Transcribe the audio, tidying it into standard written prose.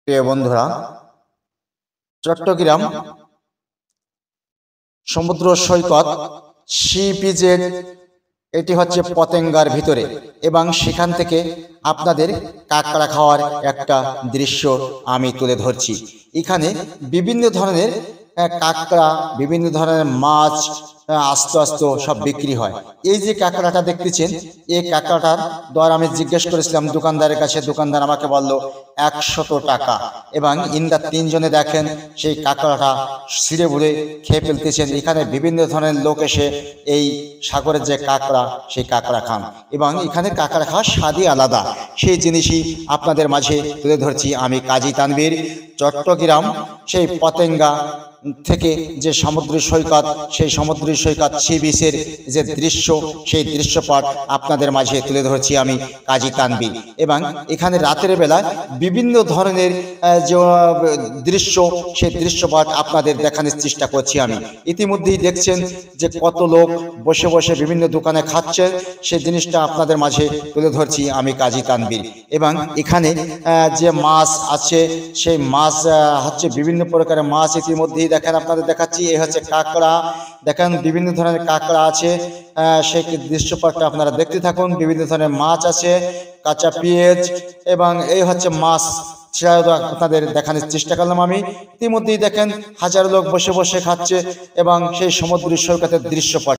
প্রিয় বন্ধুরা, চট্টগ্রাম সমুদ্র সৈকত সি বিচের এটি হচ্ছে পতেঙ্গার ভিতরে এবং সেখান থেকে আপনাদের কাঁকড়া খাওয়ার একটা দৃশ্য আমি তুলে ধরছি। এখানে বিভিন্ন ধরনের কাঁকড়া, বিভিন্ন ধরনের মাছ আস্তে আস্তে সব বিক্রি হয়। এই যে কাঁকড়াটা দেখতেছেন, এই কাঁকড়াটার দর আমি জিজ্ঞেস করেছিলাম দোকানদারের কাছে। দোকানদার আমাকে বলল 100 টাকা। এবং ইন্দা তিনজনে দেখেন সেই কাঁকড়াটা ছিঁড়ে ভুড়ে খেয়ে ফেলতেছেন। এখানে বিভিন্ন ধরনের লোক এসে এই সাগরের যে কাঁকড়া, সেই কাঁকড়া খান এবং এখানে কাঁকড়া খাওয়ার স্বাদই আলাদা। সেই জিনিসই আপনাদের মাঝে তুলে ধরছি আমি, কাজী তানভীর। চট্টগ্রাম সেই পতেঙ্গা থেকে যে সমুদ্র সৈকত, সেই সমুদ্র সৈকত সি বিচের যে দৃশ্য, সেই দৃশ্যপট আপনাদের মাঝে তুলে ধরছি আমি, কাজী তানভীর। এবং এখানে রাতের বেলা বিভিন্ন ধরনের যে দৃশ্য, সেই দৃশ্যপট আপনাদের দেখানোর চেষ্টা করছি আমি। ইতিমধ্যেই দেখছেন যে কত লোক বসে বসে বিভিন্ন দোকানে খাচ্ছে, সেই জিনিসটা আপনাদের মাঝে তুলে ধরছি আমি, কাজী তানভীর। এবং এখানে যে মাছ আছে, সেই মাছ হচ্ছে বিভিন্ন প্রকারের মাছ। ইতিমধ্যেই দেখেন আপনাদের দেখাচ্ছি, এই হচ্ছে কাঁকড়া। দেখেন বিভিন্ন ধরনের কাঁকড়া আছে, সেই দৃশ্যপটটা আপনারা দেখতে থাকুন। বিভিন্ন ধরনের মাছ আছে, কাঁচা পেঁয়াজ, এবং এই হচ্ছে মাছ আপনাদের দেখানোর চেষ্টা করলাম আমি। ইতিমধ্যেই দেখেন হাজার লোক বসে বসে খাচ্ছে এবং সেই সমুদ্র সৈকতের দৃশ্যপট